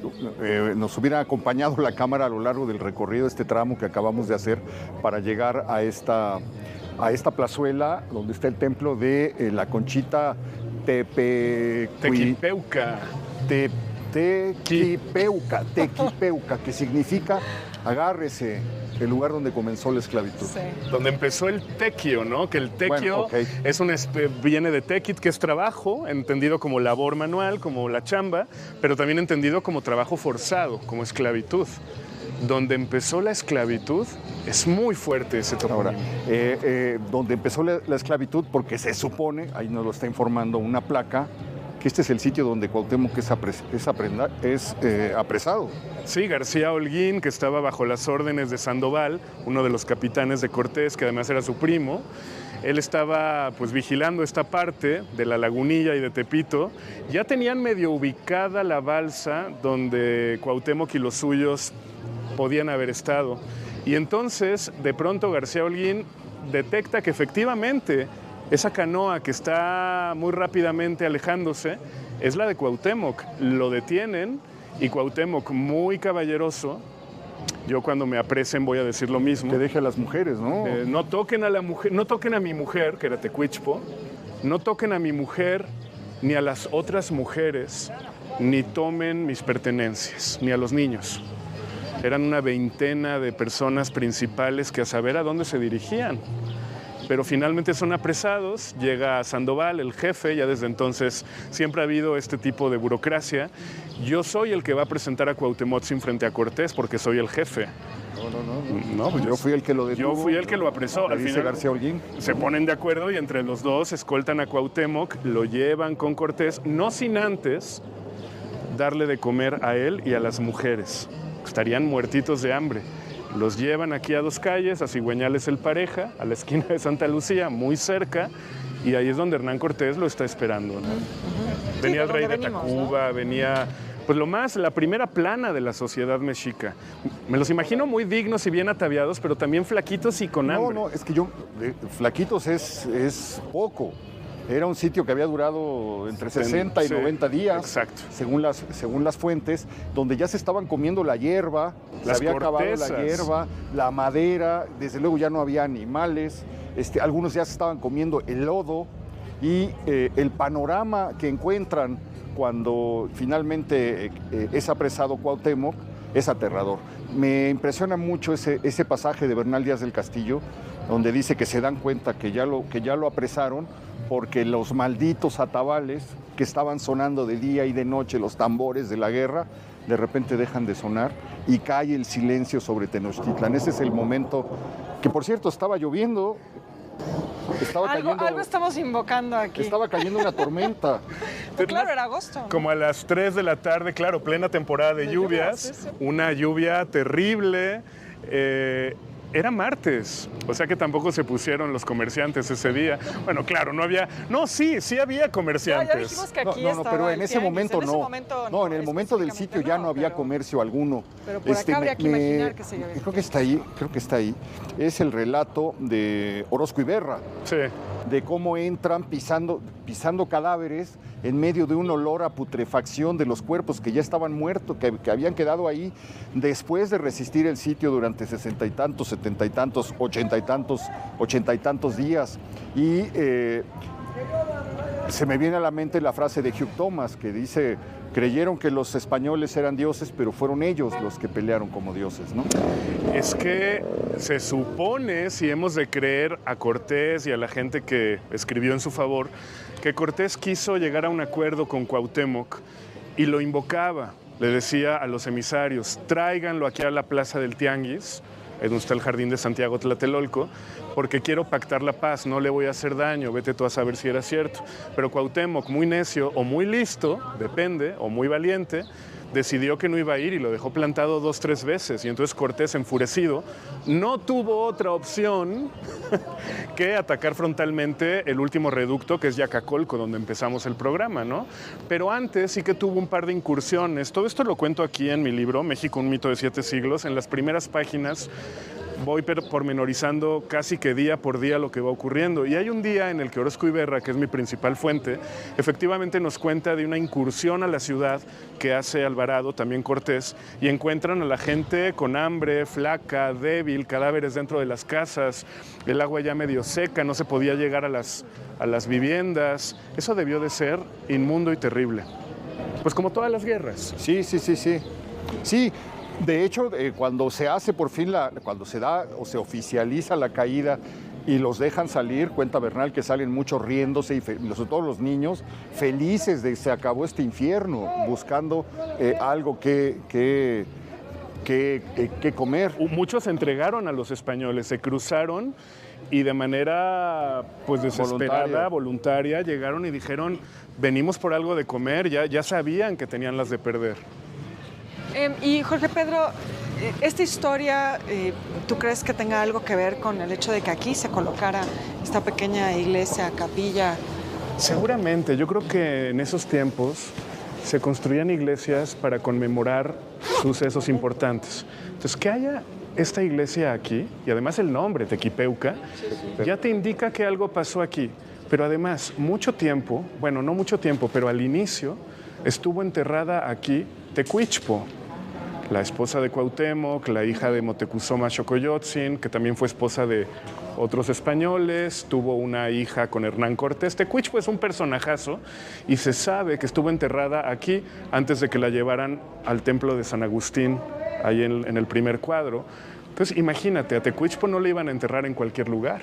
nos hubiera acompañado la cámara a lo largo del recorrido, este tramo que acabamos de hacer para llegar a esta plazuela donde está el templo de la Conchita Tequipeuca. Tequipeuca, que significa agárrese, el lugar donde comenzó la esclavitud. Sí. Donde empezó el tequio, ¿no? Que el tequio viene de tequit, que es trabajo, entendido como labor manual, como la chamba, pero también entendido como trabajo forzado, como esclavitud. Donde empezó la esclavitud, es muy fuerte ese topónimo. Ahora, donde empezó la esclavitud, porque se supone, ahí nos lo está informando una placa, que este es el sitio donde Cuauhtémoc es apresado. Sí, García Holguín, que estaba bajo las órdenes de Sandoval, uno de los capitanes de Cortés, que además era su primo. Él estaba pues vigilando esta parte de la Lagunilla y de Tepito. Ya tenían medio ubicada la balsa donde Cuauhtémoc y los suyos podían haber estado. Y entonces, de pronto, García Holguín detecta que efectivamente esa canoa que está muy rápidamente alejándose es la de Cuauhtémoc. Lo detienen y Cuauhtémoc, muy caballeroso, yo cuando me apresen voy a decir lo mismo. Que deje a las mujeres, ¿no? No toquen a la mujer, no toquen a mi mujer, que era Tecuichpo, no toquen a mi mujer ni a las otras mujeres, ni tomen mis pertenencias, ni a los niños. Eran una veintena de personas principales que a saber a dónde se dirigían. Pero finalmente son apresados, llega Sandoval, el jefe, ya desde entonces siempre ha habido este tipo de burocracia. Yo soy el que va a presentar a Cuauhtémoc frente a Cortés porque soy el jefe. No, pues yo fui el que lo detuvo. Yo fui el que lo apresó. Al final García Holguín. Se ponen de acuerdo y entre los dos escoltan a Cuauhtémoc, lo llevan con Cortés, no sin antes darle de comer a él y a las mujeres. Estarían muertitos de hambre. Los llevan aquí a 2 calles, a Cigüeñales el Pareja, a la esquina de Santa Lucía, muy cerca, y ahí es donde Hernán Cortés lo está esperando, ¿no? Venía el rey de Tacuba, ¿no? Venía, pues la primera plana de la sociedad mexica. Me los imagino muy dignos y bien ataviados, pero también flaquitos y con hambre. No, es que flaquitos es poco. Era un sitio que había durado entre 60 y 90 días, exacto, según las fuentes, donde ya se estaban comiendo la hierba, se había acabado la hierba, la madera, desde luego ya no había animales, algunos ya se estaban comiendo el lodo, y el panorama que encuentran cuando finalmente es apresado Cuauhtémoc es aterrador. Me impresiona mucho ese pasaje de Bernal Díaz del Castillo, donde dice que se dan cuenta que ya lo apresaron, porque los malditos atabales que estaban sonando de día y de noche, los tambores de la guerra, de repente dejan de sonar y cae el silencio sobre Tenochtitlan. Ese es el momento que, por cierto, estaba lloviendo. Algo estamos invocando aquí. Estaba cayendo una tormenta. Claro, era agosto. Como a las 3 de la tarde, claro, plena temporada de lluvias, sí. Una lluvia terrible. Era martes, o sea que tampoco se pusieron los comerciantes ese día. Bueno, claro, sí había comerciantes. No, ya dijimos que aquí estaba pero en el ese momento no. No, en el momento del sitio ya no había comercio alguno. Pero por acá habría que imaginar que se había. Creo que está ahí. Es el relato de Orozco Iberra. Sí. De cómo entran pisando cadáveres en medio de un olor a putrefacción de los cuerpos que ya estaban muertos, que habían quedado ahí después de resistir el sitio durante 60 y tantos, 70 y tantos, 80 y tantos días. Y se me viene a la mente la frase de Hugh Thomas, que dice: creyeron que los españoles eran dioses, pero fueron ellos los que pelearon como dioses, ¿no? Es que se supone, si hemos de creer a Cortés y a la gente que escribió en su favor, que Cortés quiso llegar a un acuerdo con Cuauhtémoc y lo invocaba. Le decía a los emisarios: tráiganlo aquí a la plaza del Tianguis, donde está el jardín de Santiago Tlatelolco, porque quiero pactar la paz, no le voy a hacer daño, vete tú a saber si era cierto. Pero Cuauhtémoc, muy necio o muy listo, depende, o muy valiente, decidió que no iba a ir y lo dejó plantado 2 o 3 veces. Y entonces Cortés, enfurecido, no tuvo otra opción que atacar frontalmente el último reducto, que es Yacacolco, donde empezamos el programa, ¿no? Pero antes sí que tuvo un par de incursiones. Todo esto lo cuento aquí en mi libro, México, un mito de 7 siglos. En las primeras páginas voy pormenorizando casi que día por día lo que va ocurriendo. Y hay un día en el que Orozco Iberra, que es mi principal fuente, efectivamente nos cuenta de una incursión a la ciudad que hace Alvarado, también Cortés, y encuentran a la gente con hambre, flaca, débil, cadáveres dentro de las casas, el agua ya medio seca, no se podía llegar a las viviendas. Eso debió de ser inmundo y terrible. Pues como todas las guerras. Sí. Sí, de hecho, cuando se hace por fin, cuando se da o se oficializa la caída y los dejan salir, cuenta Bernal que salen muchos riéndose, y sobre todo los niños, felices de que se acabó este infierno, buscando algo que comer. Muchos se entregaron a los españoles, se cruzaron y de manera pues desesperada, voluntaria, llegaron y dijeron, venimos por algo de comer, ya sabían que tenían las de perder. Y Jorge Pedro, esta historia, ¿tú crees que tenga algo que ver con el hecho de que aquí se colocara esta pequeña iglesia, capilla? Seguramente, yo creo que en esos tiempos se construían iglesias para conmemorar sucesos importantes. Entonces, que haya esta iglesia aquí, y además el nombre, Tequipeuca, ya te indica que algo pasó aquí. Pero además, mucho tiempo, bueno, no mucho tiempo, pero al inicio estuvo enterrada aquí Tecuichpo, la esposa de Cuauhtémoc, la hija de Moctezuma Xocoyotzin, que también fue esposa de otros españoles, tuvo una hija con Hernán Cortés. Tecuichpo es un personajazo y se sabe que estuvo enterrada aquí antes de que la llevaran al templo de San Agustín, ahí en el primer cuadro. Entonces imagínate, a Tecuichpo no le iban a enterrar en cualquier lugar.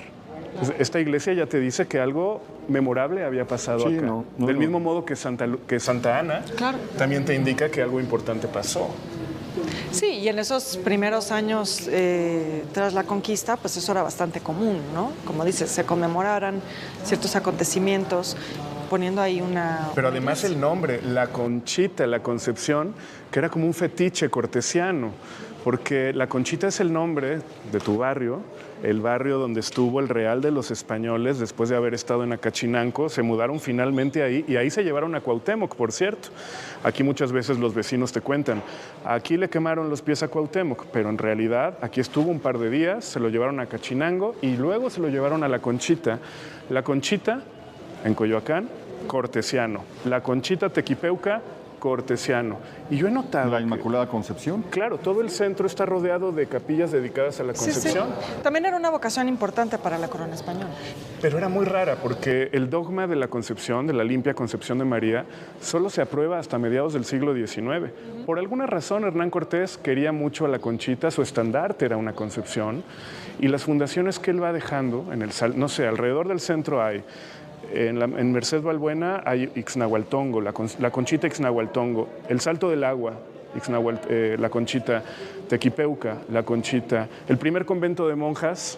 Entonces, esta iglesia ya te dice que algo memorable había pasado acá. Del mismo modo que Santa Ana, claro, también te indica que algo importante pasó. Sí, y en esos primeros años tras la conquista, pues eso era bastante común, ¿no? Como dices, se conmemoraran ciertos acontecimientos poniendo ahí una... Pero además el nombre, la Conchita, la Concepción, que era como un fetiche cortesiano, porque la Conchita es el nombre de tu barrio, el barrio donde estuvo el Real de los Españoles después de haber estado en Acachinanco. Se mudaron finalmente ahí y ahí se llevaron a Cuauhtémoc, por cierto. Aquí muchas veces los vecinos te cuentan, aquí le quemaron los pies a Cuauhtémoc, pero en realidad aquí estuvo un par de días, se lo llevaron a Acachinango y luego se lo llevaron a la Conchita. La Conchita, en Coyoacán, cortesiano. La Conchita Tequipeuca, cortesiano. Y yo he notado... ¿La Inmaculada Concepción? Claro, todo el centro está rodeado de capillas dedicadas a la Concepción. Sí. También era una vocación importante para la corona española. Pero era muy rara porque el dogma de la Concepción, de la limpia Concepción de María, solo se aprueba hasta mediados del siglo XIX. Por alguna razón, Hernán Cortés quería mucho a la Conchita, su estandarte era una Concepción, y las fundaciones que él va dejando, no sé, alrededor del centro hay... En Merced Balbuena hay Ixnahualtongo, la Conchita Ixnahualtongo, el Salto del Agua, la Conchita Tequipeuca, la Conchita, el primer convento de monjas,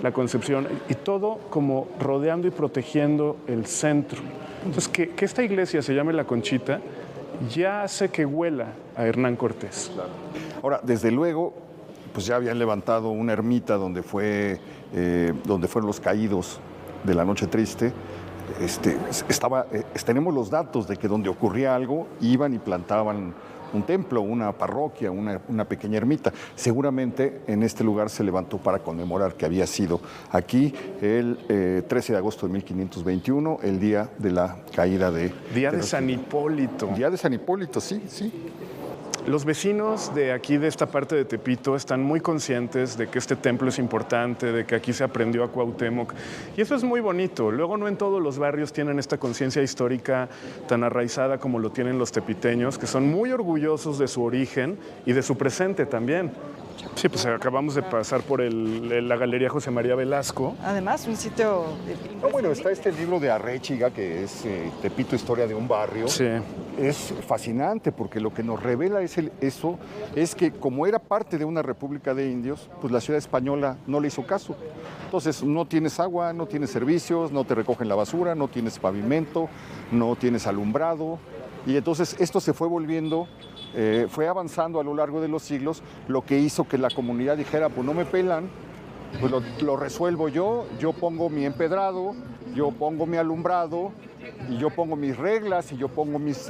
la Concepción, y todo como rodeando y protegiendo el centro. Entonces, que esta iglesia se llame la Conchita ya hace que huela a Hernán Cortés. Claro. Ahora, desde luego, pues ya habían levantado una ermita donde fueron los caídos de la Noche Triste. Tenemos los datos de que donde ocurría algo iban y plantaban un templo, una parroquia, una pequeña ermita. Seguramente en este lugar se levantó para conmemorar que había sido aquí el 13 de agosto de 1521, el día de la caída Día de San Hipólito. Día de San Hipólito, sí. Los vecinos de aquí, de esta parte de Tepito, están muy conscientes de que este templo es importante, de que aquí se aprendió a Cuauhtémoc. Y eso es muy bonito. Luego no en todos los barrios tienen esta conciencia histórica tan arraizada como lo tienen los tepiteños, que son muy orgullosos de su origen y de su presente también. Sí, pues acabamos de pasar por la Galería José María Velasco. Además, un sitio... bueno, está este libro de Arréchiga, que es Tepito, historia de un barrio. Sí. Es fascinante porque lo que nos revela es que como era parte de una república de indios, pues la ciudad española no le hizo caso. Entonces no tienes agua, no tienes servicios, no te recogen la basura, no tienes pavimento, no tienes alumbrado. Y entonces esto se fue volviendo... fue avanzando a lo largo de los siglos, lo que hizo que la comunidad dijera, pues no me pelan, pues lo resuelvo yo pongo mi empedrado, yo pongo mi alumbrado, y yo pongo mis reglas y yo pongo mis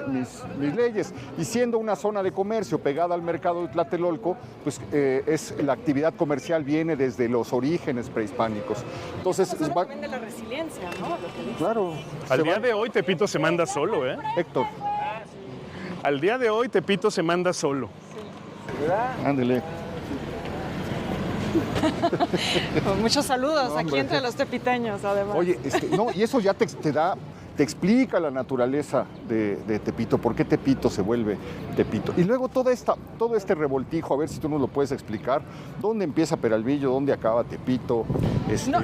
leyes. Y siendo una zona de comercio pegada al mercado de Tlatelolco, pues la actividad comercial viene desde los orígenes prehispánicos. Entonces, también de la resiliencia, ¿no? Lo que dices. Claro. Al día de hoy Tepito se manda solo, ¿eh? Héctor. Al día de hoy Tepito se manda solo. Ándele. Pues muchos saludos aquí entre los tepiteños, además. Oye, no, y eso ya te explica la naturaleza de Tepito, por qué Tepito se vuelve Tepito. Y luego todo este revoltijo, a ver si tú nos lo puedes explicar, dónde empieza Peralvillo, dónde acaba Tepito.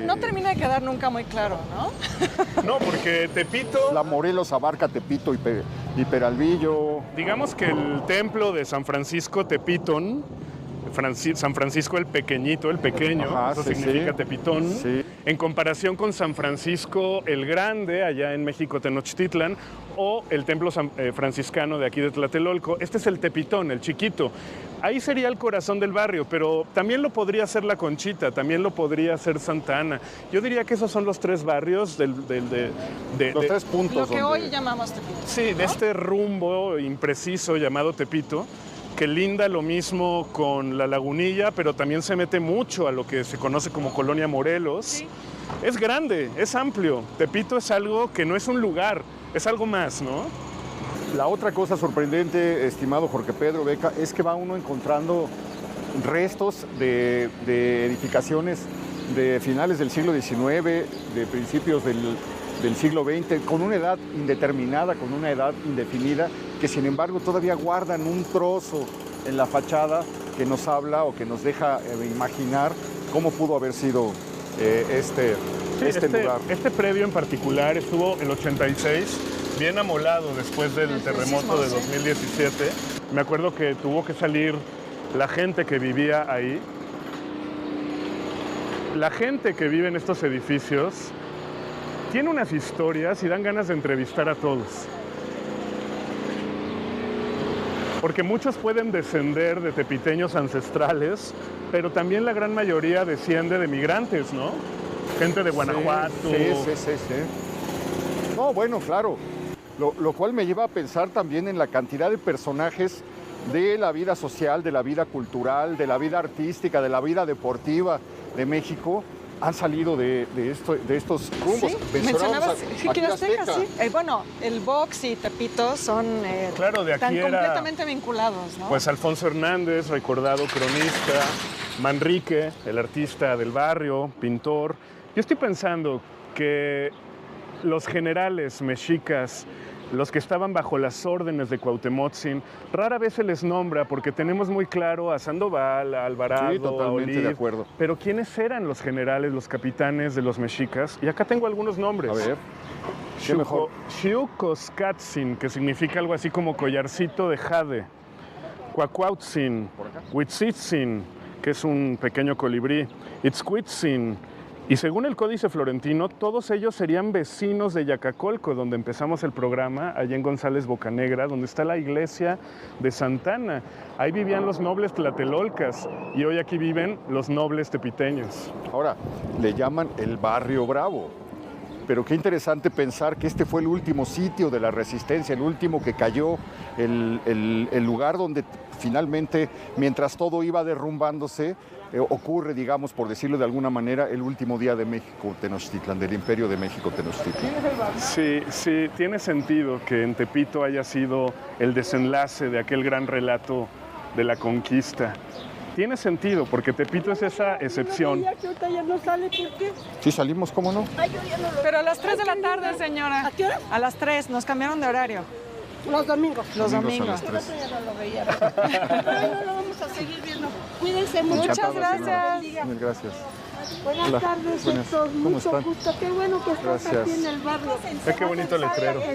No termina de quedar nunca muy claro, ¿no? No, porque Tepito... La Morelos abarca Tepito y Peralvillo. Digamos que el templo de San Francisco Tepitón, San Francisco el pequeño, Ajá, eso sí, significa sí. Tepitón, Sí. en comparación con San Francisco el Grande, allá en México, Tenochtitlan, o el templo franciscano de aquí de Tlatelolco. Este es el Tepitón, el chiquito. Ahí sería el corazón del barrio, pero también lo podría ser La Conchita, también lo podría ser Santa Ana. Yo diría que esos son los tres barrios Los tres puntos. Lo que donde- hoy llamamos Tepito. Sí, de este rumbo impreciso llamado Tepito, que linda lo mismo con La Lagunilla, pero también se mete mucho a lo que se conoce como Colonia Morelos. Sí. Es grande, es amplio. Tepito es algo que no es un lugar, es algo más, ¿no? La otra cosa sorprendente, estimado Jorge Pedro Beca, es que va uno encontrando restos de edificaciones de finales del siglo XIX, de principios del siglo XX, con una edad indeterminada, con una edad indefinida, que sin embargo todavía guardan un trozo en la fachada que nos habla o que nos deja imaginar cómo pudo haber sido este lugar. Este predio en particular estuvo el 86 bien amolado después del El terremoto de sismo, sí. 2017. Me acuerdo que tuvo que salir la gente que vivía ahí. La gente que vive en estos edificios tiene unas historias y dan ganas de entrevistar a todos. Porque muchos pueden descender de tepiteños ancestrales, pero también la gran mayoría desciende de migrantes, ¿no? Gente de Guanajuato. Sí. No, bueno, claro. Lo cual me lleva a pensar también en la cantidad de personajes de la vida social, de la vida cultural, de la vida artística, de la vida deportiva de México, han salido de estos rumbos. Sí, Mencionábamos mencionabas aquí Azteca, Azteca. sí. Bueno, el box y Tepito son Claro, de aquí tan era, completamente vinculados, ¿no? Pues Alfonso Hernández, recordado cronista, Manrique, el artista del barrio, pintor. Yo estoy pensando que los generales mexicas, los que estaban bajo las órdenes de Cuauhtémoc, rara vez se les nombra porque tenemos muy claro a Sandoval, a Alvarado, Sí, totalmente a Olid, de acuerdo. pero ¿quiénes eran los generales, los capitanes de los mexicas? Y acá tengo algunos nombres. A ver, ¿qué mejor? Xiucoscatzin, que significa algo así como collarcito de jade. Cuacuautzin, Huitzitzin, que es un pequeño colibrí. Itzcuitzin. Y según el Códice Florentino, todos ellos serían vecinos de Yacacolco, donde empezamos el programa, allá en González Bocanegra, donde está la iglesia de Santa Ana. Ahí vivían los nobles tlatelolcas y hoy aquí viven los nobles tepiteños. Ahora, le llaman el Barrio Bravo. Pero qué interesante pensar que este fue el último sitio de la resistencia, el último que cayó, el lugar donde finalmente, mientras todo iba derrumbándose, ocurre, digamos, por decirlo de alguna manera, el último día de México Tenochtitlan, del Imperio de México Tenochtitlan. Sí, tiene sentido que en Tepito haya sido el desenlace de aquel gran relato de la conquista. Tiene sentido, porque Tepito es esa excepción. Que ahorita ya no sale, ¿por qué? Sí, salimos, ¿cómo no? Ay, yo ya no lo... Pero a las 3 de la tarde, señora. ¿A qué hora? A las 3, nos cambiaron de horario. Los domingos. Los Domingos a domingos. las El otro ya no lo veía. Bueno, lo vamos a seguir viendo. Cuídense mucho. Muchas Encantado, gracias. señora. Mil gracias. Buenas Hola. tardes, Buenas. Héctor. ¿Cómo Mucho están? gusto. Qué bueno que estás Gracias. aquí en el barrio. Ve qué bonito letrero. Sí,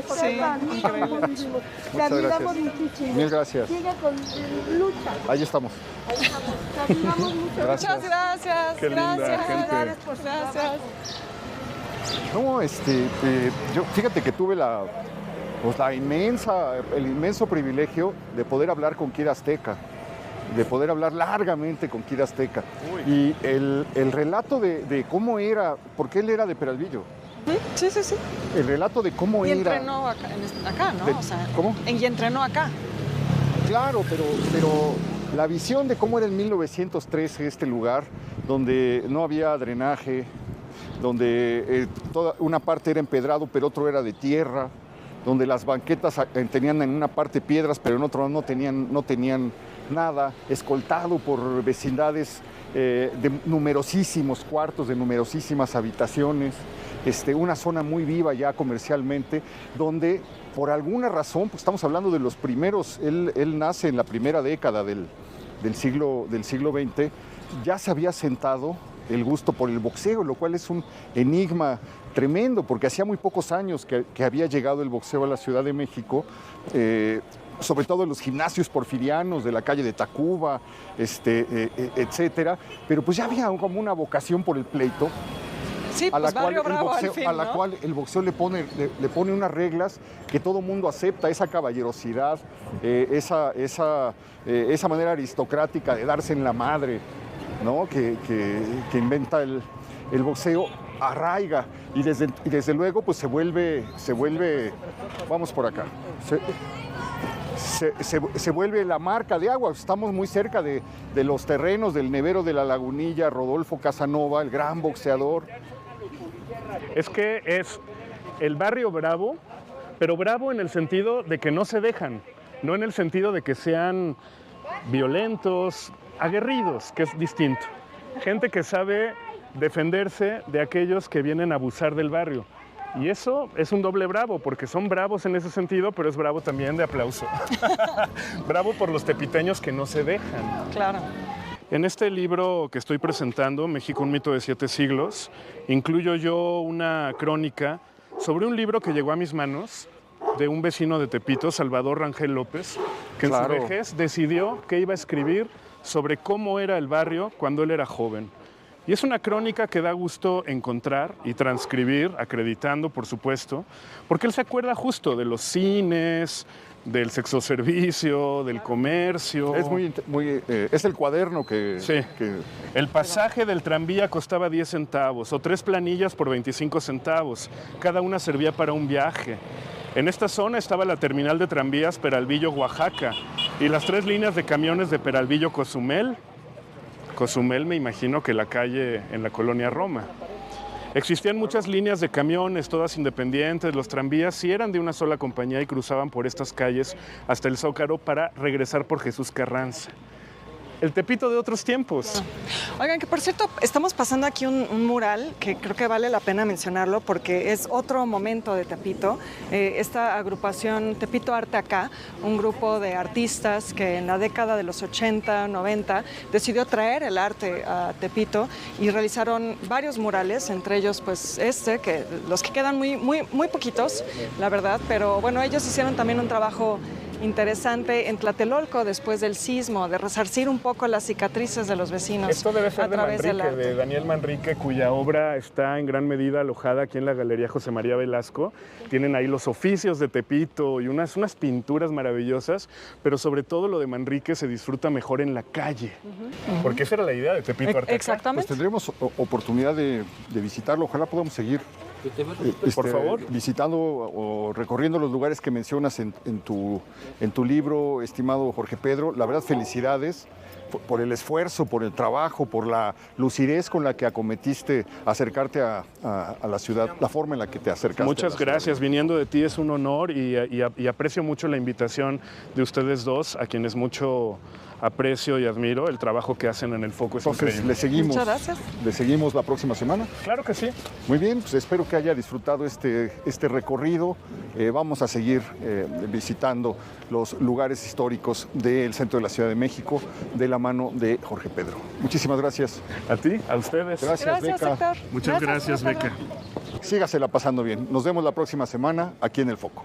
increíble. Te Muchas admiramos gracias. muchísimo. Mil gracias. Sigue con lucha. Ahí estamos. Ahí estamos. Te admiramos mucho. Gracias. Muchas gracias. Qué linda gracias. gente. Gracias por su trabajo. No, yo fíjate que tuve el inmenso privilegio de poder hablar con Kira Azteca. de poder hablar largamente con Kid Azteca. Y el relato de cómo era, porque él era de Peralvillo. Sí, sí, sí. El relato de cómo Y era. entrenó acá, ¿no? O sea, ¿Cómo? Y entrenó acá. Claro, pero la visión de cómo era en 1913 este lugar, donde no había drenaje, donde toda una parte era empedrado, pero otro era de tierra, donde las banquetas tenían en una parte piedras, pero en otro no tenían nada, escoltado por vecindades de numerosísimos cuartos, de numerosísimas habitaciones, una zona muy viva ya comercialmente, donde por alguna razón, pues estamos hablando de los primeros, él nace en la primera década del siglo XX, ya se había sentado el gusto por el boxeo, lo cual es un enigma tremendo, porque hacía muy pocos años que había llegado el boxeo a la Ciudad de México, sobre todo en los gimnasios porfirianos de la calle de Tacuba, etcétera, pero pues ya había como una vocación por el pleito. Sí, A la, pues Barrio cual el Bravo, boxeo, al fin, a la ¿no? cual el boxeo le pone unas reglas que todo mundo acepta, esa caballerosidad, esa manera aristocrática de darse en la madre, ¿no? que inventa el boxeo, arraiga y desde luego pues se vuelve, vamos por acá, se vuelve la marca de agua. Estamos muy cerca de los terrenos del nevero de la Lagunilla, Rodolfo Casanova, el gran boxeador. Es que es el barrio bravo, pero bravo en el sentido de que no se dejan, no en el sentido de que sean violentos, aguerridos, que es distinto. Gente que sabe defenderse de aquellos que vienen a abusar del barrio. Y eso es un doble bravo, porque son bravos en ese sentido, pero es bravo también de aplauso. Bravo por los tepiteños que no se dejan. Claro. En este libro que estoy presentando, México, un mito de 7 siglos, incluyo yo una crónica sobre un libro que llegó a mis manos de un vecino de Tepito, Salvador Rangel López, que Claro. en su vejez decidió que iba a escribir sobre cómo era el barrio cuando él era joven. Y es una crónica que da gusto encontrar y transcribir, acreditando, por supuesto, porque él se acuerda justo de los cines, del sexoservicio, del comercio. Es es el cuaderno que... Sí. El pasaje del tranvía costaba 10 centavos o 3 planillas por 25 centavos. Cada una servía para un viaje. En esta zona estaba la terminal de tranvías Peralvillo, Oaxaca, y las 3 líneas de camiones de Peralvillo, Cozumel. Cozumel, me imagino que la calle en la colonia Roma. Existían muchas líneas de camiones, todas independientes. Los tranvías sí eran de una sola compañía y cruzaban por estas calles hasta el Zócalo para regresar por Jesús Carranza. El Tepito de otros tiempos. Oigan, que por cierto, estamos pasando aquí un mural que creo que vale la pena mencionarlo porque es otro momento de Tepito. Esta agrupación Tepito Arte Acá, un grupo de artistas que en la década de los 80, 90 decidió traer el arte a Tepito y realizaron varios murales, entre ellos pues que los que quedan muy poquitos, la verdad, pero bueno, ellos hicieron también un trabajo interesante en Tlatelolco después del sismo, de resarcir un poco las cicatrices de los vecinos. Esto debe ser a de través del Manrique, arte. de Daniel Manrique, cuya obra está en gran medida alojada aquí en la Galería José María Velasco. Tienen ahí los oficios de Tepito y unas pinturas maravillosas, pero sobre todo lo de Manrique se disfruta mejor en la calle, porque esa era la idea de Tepito Arte Acá. Pues Exactamente. tendremos oportunidad de visitarlo. Ojalá podamos seguir Por favor. visitando o recorriendo los lugares que mencionas en tu libro, estimado Jorge Pedro. La verdad, felicidades por el esfuerzo, por el trabajo, por la lucidez con la que acometiste acercarte a la ciudad, la forma en la que te acercaste. Muchas a la ciudad. gracias. Viniendo de ti es un honor y aprecio mucho la invitación de ustedes dos, a quienes mucho aprecio y admiro. El trabajo que hacen en el Foco es Entonces, increíble. le seguimos. Muchas gracias. Le seguimos la próxima semana. Claro que sí. Muy bien, pues espero que haya disfrutado este recorrido. Vamos a seguir visitando los lugares históricos del centro de la Ciudad de México de la mano de Jorge Pedro. Muchísimas gracias. A ti, a ustedes. Gracias, Beca. Héctor. Muchas gracias, Jorge Beca. Pedro. Sígasela pasando bien. Nos vemos la próxima semana aquí en El Foco.